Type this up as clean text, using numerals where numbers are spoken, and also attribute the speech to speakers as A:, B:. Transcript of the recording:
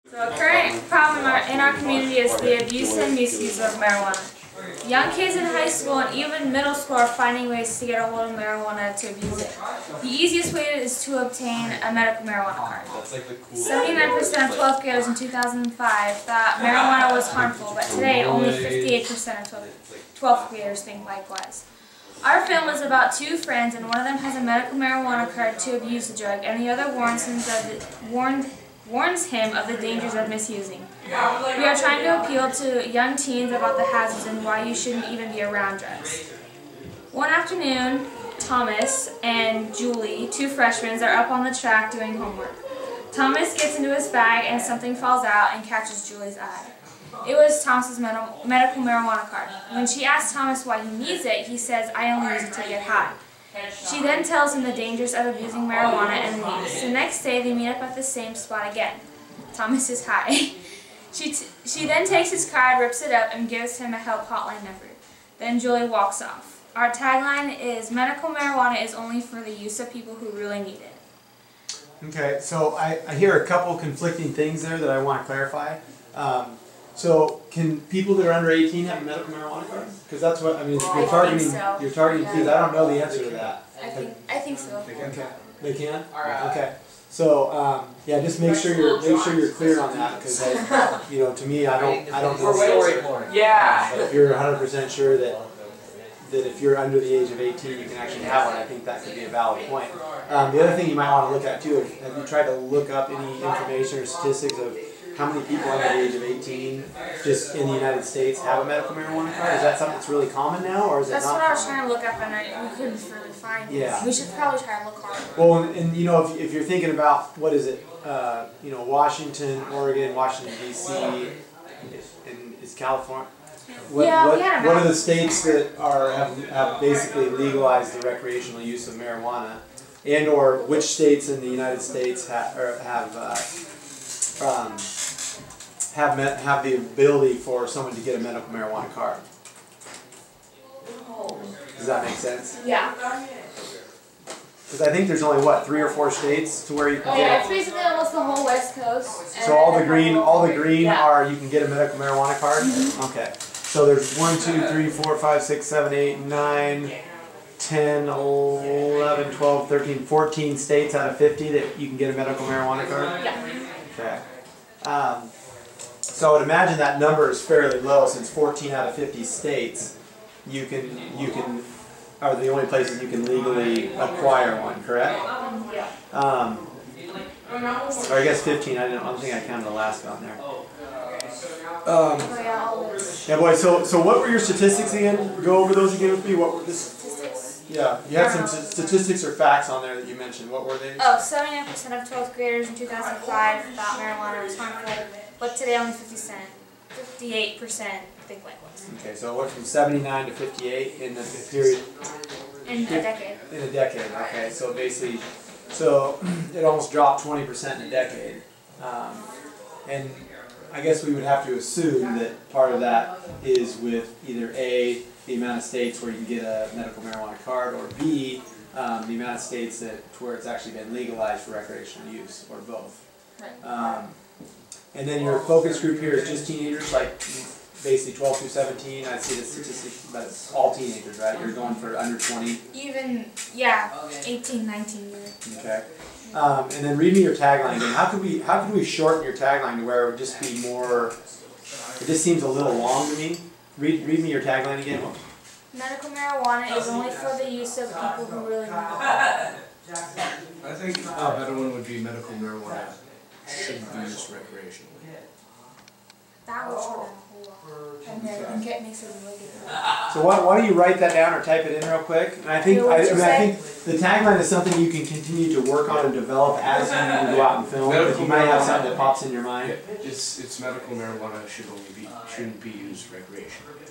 A: So a current problem in our community is the abuse and misuse of marijuana. Young kids in high school and even middle school are finding ways to get a hold of marijuana to abuse it. The easiest way is to obtain a medical marijuana card. 79% of 12th graders in 2005 thought marijuana was harmful, but today only 58% of 12th graders think likewise. Our film is about two friends, and one of them has a medical marijuana card to abuse the drug, and the other warns him of the dangers of misusing. We are trying to appeal to young teens about the hazards and why you shouldn't even be around drugs. One afternoon, Thomas and Julie, two freshmen, are up on the track doing homework. Thomas gets into his bag and something falls out and catches Julie's eye. It was Thomas's medical marijuana card. When she asks Thomas why he needs it, he says, "I only use it to get high." She then tells him the dangers of abusing marijuana and leaves. The next day, they meet up at the same spot again. Thomas is high. She then takes his card, rips it up, and gives him a help hotline number. Then Julie walks off. Our tagline is, "Medical marijuana is only for the use of people who really need it."
B: Okay, so I hear a couple conflicting things there that I want to clarify. So can people that are under 18 have a medical marijuana card? Because that's what, I mean, you're targeting kids. I don't know the answer to that.
A: I think so.
B: Okay. They can? Okay. So yeah, just make sure you're clear on that, because to me I don't know the answer.
C: Yeah.
B: But if you're 100% sure that if you're under the age of 18 you can actually have one, I think that could be a valid point. The other thing you might want to look at too, have you tried to look up any information or statistics of how many people under the age of 18 just in the United States have a medical marijuana card? Is that something that's really common now, or is it not?
A: That's what I was trying to look up, and we couldn't really find it.
B: Yeah.
A: We should probably try to look harder.
B: Well, and if you're thinking about, what is it, Washington, Oregon, Washington D.C., and is California? What are the states that have basically legalized the recreational use of marijuana, and or which states in the United States have the ability for someone to get a medical marijuana card? Does that make sense?
A: Yeah.
B: Because I think there's only, what, 3 or 4 states to where you can get
A: Yeah, it's basically almost the whole West Coast.
B: So all the green are, you can get a medical marijuana card? Mm-hmm. Okay. So there's 1, 2, 3, 4, 5, 6, 7, 8, 9, 10, 11, 12, 13, 14 states out of 50 that you can get a medical marijuana card?
A: Yeah.
B: Okay. So I would imagine that number is fairly low, since 14 out of 50 states are the only places you can legally acquire one, correct?
A: Yeah.
B: Or I guess 15. I don't think I counted Alaska on there. Yeah, boy. So what were your statistics again? Go over those again with me. What were the statistics? Yeah, you had some statistics or facts on there that you mentioned. What were they?
A: Oh, 79% of 12th graders in 2005 thought marijuana was harmful, but today only 58% think likewise.
B: Okay, so it went from 79 to 58 in the period.
A: In a decade.
B: In a decade. Okay, so basically, it almost dropped 20% in a decade, and I guess we would have to assume that part of that is with either A, the amount of states where you can get a medical marijuana card, or B, the amount of states where it's actually been legalized for recreational use, or both.
A: Right.
B: And then your focus group here is just teenagers, like basically 12 through 17. I see the statistics, but it's all teenagers, right? You're going for under 20.
A: Even, yeah, 18, 19 years.
B: Okay. And then read me your tagline again. How could we shorten your tagline to where it would just be more? It just seems a little long to me. Read me your tagline again.
A: Medical marijuana is only for the use of people who really need it.
D: I think a better one would be medical marijuana shouldn't be used recreationally.
A: That would shorten a whole lot. And then it makes it really good.
B: So why don't you write that down or type it in real quick? And I think I think the tagline is something you can continue to work on and develop as you go out and film. Because you might have something that pops in your mind.
D: It's medical marijuana shouldn't be used recreationally.